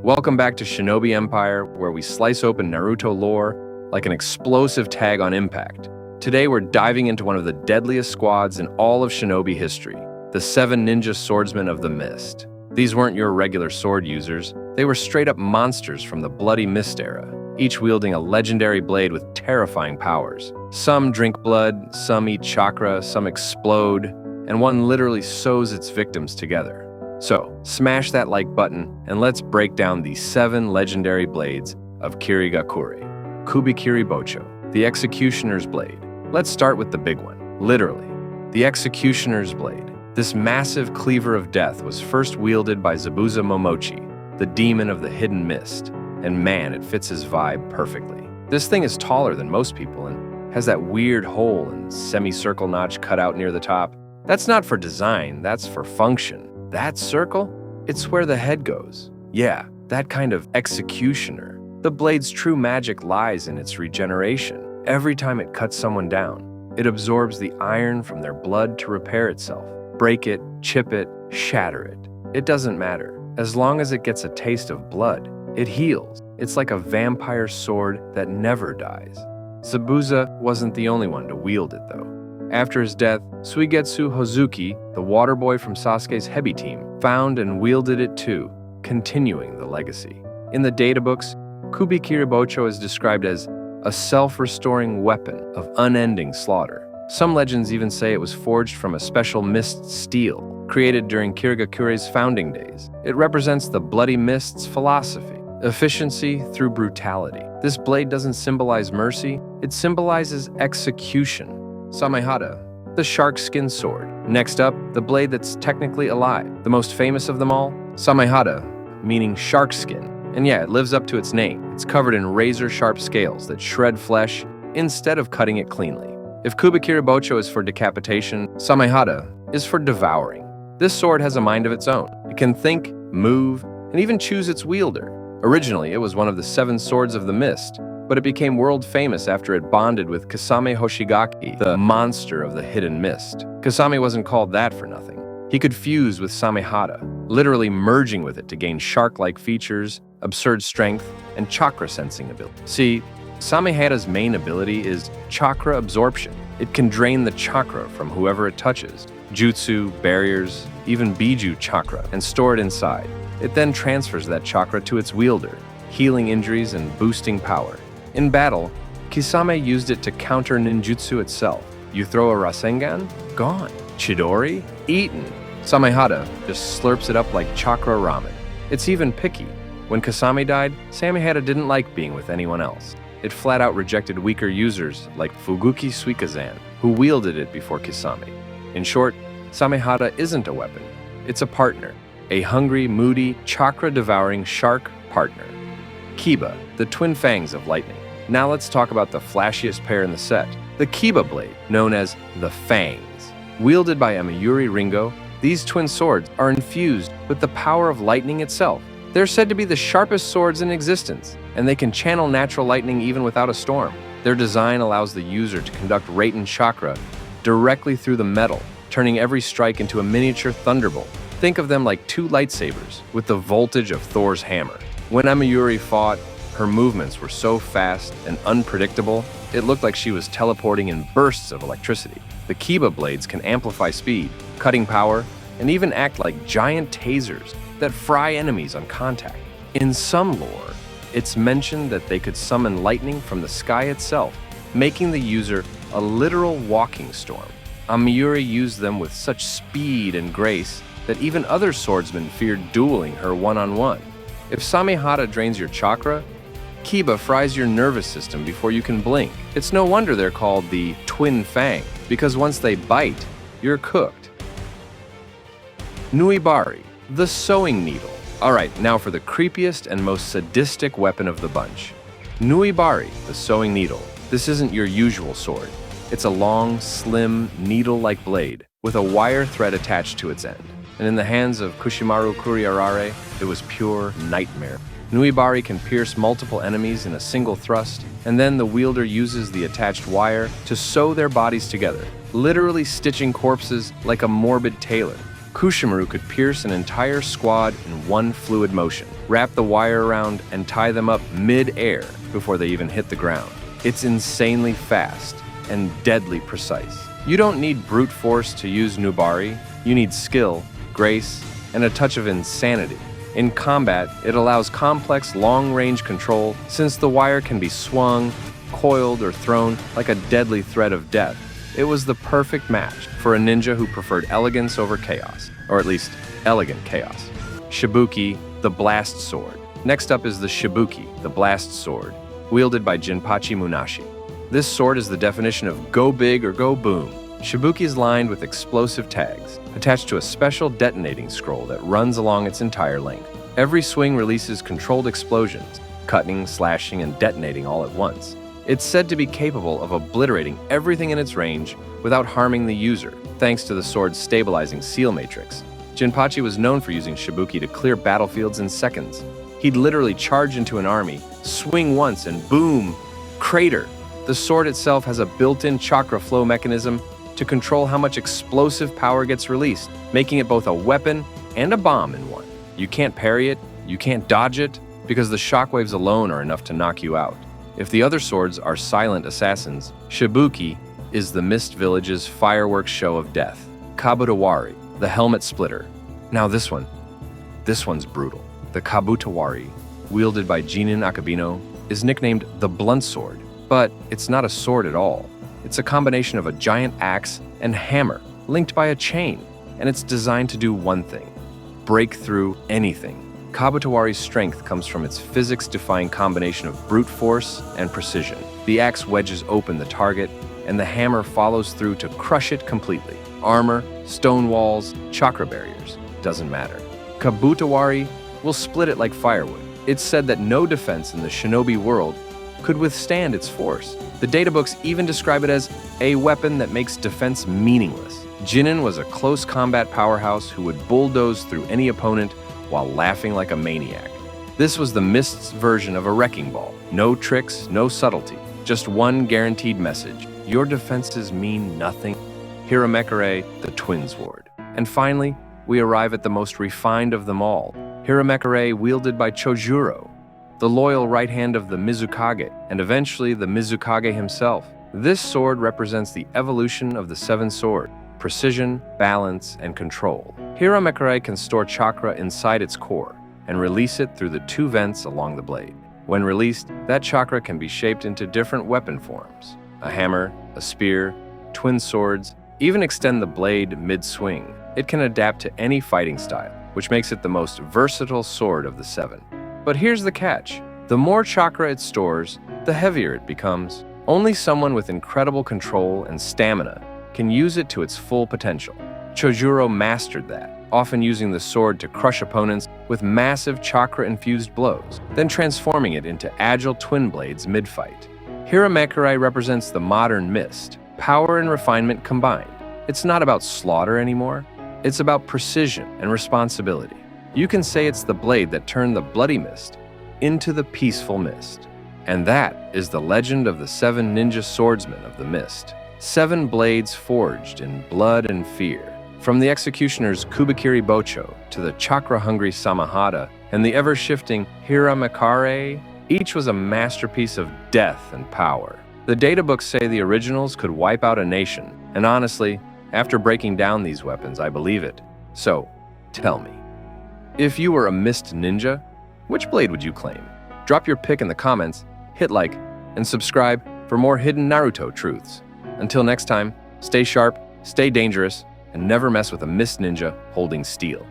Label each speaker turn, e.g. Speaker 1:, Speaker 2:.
Speaker 1: Welcome back to Shinobi Empire, where we slice open Naruto lore like an explosive tag on impact. Today we're diving into one of the deadliest squads in all of Shinobi history, the Seven Ninja Swordsmen of the Mist. These weren't your regular sword users, they were straight-up monsters from the Bloody Mist era, each wielding a legendary blade with terrifying powers. Some drink blood, some eat chakra, some explode, and one literally sews its victims together. So, smash that like button and let's break down the 7 legendary blades of Hiramekarei. Kubikiribōchō, the Executioner's Blade. Let's start with the big one, literally. The Executioner's Blade. This massive cleaver of death was first wielded by Zabuza Momochi, the demon of the hidden mist, and man, it fits his vibe perfectly. This thing is taller than most people and has that weird hole and semicircle notch cut out near the top. That's not for design, that's for function. That circle? It's where the head goes. Yeah, that kind of executioner. The blade's true magic lies in its regeneration. Every time it cuts someone down, it absorbs the iron from their blood to repair itself. Break it, chip it, shatter it. It doesn't matter. As long as it gets a taste of blood, it heals. It's like a vampire sword that never dies. Zabuza wasn't the only one to wield it, though. After his death, Suigetsu Hozuki, the water boy from Sasuke's Hebi team, found and wielded it too, continuing the legacy. In the databooks, Kubikiribōchō is described as a self-restoring weapon of unending slaughter. Some legends even say it was forged from a special mist steel, created during Hiramekarei's founding days. It represents the Bloody Mist's philosophy, efficiency through brutality. This blade doesn't symbolize mercy, it symbolizes execution. Samehada, the shark skin sword. Next up, the blade that's technically alive. The most famous of them all, Samehada, meaning shark skin. And yeah, it lives up to its name. It's covered in razor-sharp scales that shred flesh instead of cutting it cleanly. If Kubikiribōchō is for decapitation, Samehada is for devouring. This sword has a mind of its own. It can think, move, and even choose its wielder. Originally, it was one of the 7 swords of the mist, but it became world famous after it bonded with Kisame Hoshigaki, the monster of the hidden mist. Kisame wasn't called that for nothing. He could fuse with Samehada, literally merging with it to gain shark-like features, absurd strength, and chakra sensing ability. See, Samehada's main ability is chakra absorption. It can drain the chakra from whoever it touches, jutsu, barriers, even biju chakra, and store it inside. It then transfers that chakra to its wielder, healing injuries and boosting power. In battle, Kisame used it to counter ninjutsu itself. You throw a Rasengan? Gone. Chidori? Eaten. Samehada just slurps it up like chakra ramen. It's even picky. When Kisame died, Samehada didn't like being with anyone else. It flat out rejected weaker users like Fuguki Suikazan, who wielded it before Kisame. In short, Samehada isn't a weapon. It's a partner. A hungry, moody, chakra-devouring shark partner. Kiba, the twin fangs of lightning. Now let's talk about the flashiest pair in the set, the Kiba blade, known as the Fangs. Wielded by Amayuri Ringo, these twin swords are infused with the power of lightning itself. They're said to be the sharpest swords in existence, and they can channel natural lightning even without a storm. Their design allows the user to conduct Raiten chakra directly through the metal, turning every strike into a miniature thunderbolt. Think of them like 2 lightsabers with the voltage of Thor's hammer. When Amayuri fought, her movements were so fast and unpredictable, it looked like she was teleporting in bursts of electricity. The Kiba blades can amplify speed, cutting power, and even act like giant tasers that fry enemies on contact. In some lore, it's mentioned that they could summon lightning from the sky itself, making the user a literal walking storm. Amayuri used them with such speed and grace that even other swordsmen feared dueling her one-on-one. If Samehada drains your chakra, Kiba fries your nervous system before you can blink. It's no wonder they're called the Twin Fang, because once they bite, you're cooked. Nuibari, the sewing needle. Alright, now for the creepiest and most sadistic weapon of the bunch. Nuibari, the sewing needle. This isn't your usual sword. It's a long, slim, needle-like blade with a wire thread attached to its end. And in the hands of Kushimaru Kuriarare, it was pure nightmare. Nuibari can pierce multiple enemies in a single thrust, and then the wielder uses the attached wire to sew their bodies together, literally stitching corpses like a morbid tailor. Kushimaru could pierce an entire squad in one fluid motion. wrap the wire around, and tie them up mid-air before they even hit the ground. It's insanely fast and deadly precise. You don't need brute force to use Nuibari. You need skill, grace, and a touch of insanity. In combat, it allows complex long-range control since the wire can be swung, coiled, or thrown like a deadly thread of death. It was the perfect match for a ninja who preferred elegance over chaos, or at least elegant chaos. Shibuki, the blast sword. Next up is the Shibuki, the blast sword, wielded by Jinpachi Munashi. This sword is the definition of go big or go boom. Shibuki is lined with explosive tags, attached to a special detonating scroll that runs along its entire length. Every swing releases controlled explosions, cutting, slashing, and detonating all at once. It's said to be capable of obliterating everything in its range without harming the user, thanks to the sword's stabilizing seal matrix. Jinpachi was known for using Shibuki to clear battlefields in seconds. He'd literally charge into an army, swing once, and boom, crater. The sword itself has a built-in chakra flow mechanism to control how much explosive power gets released, making it both a weapon and a bomb in one. You can't parry it, you can't dodge it, because the shockwaves alone are enough to knock you out. If the other swords are silent assassins, Shibuki is the Mist Village's fireworks show of death. Kabutowari, the helmet splitter. Now this one's brutal. The Kabutowari, wielded by Jinin Akabino, is nicknamed the blunt sword, but it's not a sword at all. It's a combination of a giant axe and hammer, linked by a chain, and it's designed to do one thing: break through anything. Kabutowari's strength comes from its physics-defying combination of brute force and precision. The axe wedges open the target, and the hammer follows through to crush it completely. Armor, stone walls, chakra barriers, doesn't matter. Kabutowari will split it like firewood. It's said that no defense in the Shinobi world could withstand its force. The databooks even describe it as a weapon that makes defense meaningless. Jinin was a close combat powerhouse who would bulldoze through any opponent while laughing like a maniac. This was the Mist's version of a wrecking ball. No tricks, no subtlety, just one guaranteed message: your defenses mean nothing. Hiramekarei, the twin sword. And finally, we arrive at the most refined of them all, Hiramekarei, wielded by Chojuro, the loyal right hand of the Mizukage, and eventually the Mizukage himself. This sword represents the evolution of the seven swords: precision, balance, and control. Hiramekarei can store chakra inside its core and release it through the two vents along the blade. When released, that chakra can be shaped into different weapon forms: a hammer, a spear, twin swords, even extend the blade mid-swing. It can adapt to any fighting style, which makes it the most versatile sword of the seven. But here's the catch: the more chakra it stores, the heavier it becomes. Only someone with incredible control and stamina can use it to its full potential. Chojuro mastered that, often using the sword to crush opponents with massive chakra-infused blows, then transforming it into agile twin blades mid-fight. Hiramekarei represents the modern Mist, power and refinement combined. It's not about slaughter anymore, it's about precision and responsibility. You can say it's the blade that turned the bloody mist into the peaceful mist. And that is the legend of the Seven Ninja Swordsmen of the Mist. 7 blades forged in blood and fear. From the executioner's Kubikiribōchō to the chakra-hungry Samehada and the ever-shifting Hiramekarei, each was a masterpiece of death and power. The databooks say the originals could wipe out a nation, and honestly, after breaking down these weapons, I believe it. So, tell me, if you were a Mist ninja, which blade would you claim? Drop your pick in the comments, hit like, and subscribe for more hidden Naruto truths. Until next time, stay sharp, stay dangerous, and never mess with a Mist ninja holding steel.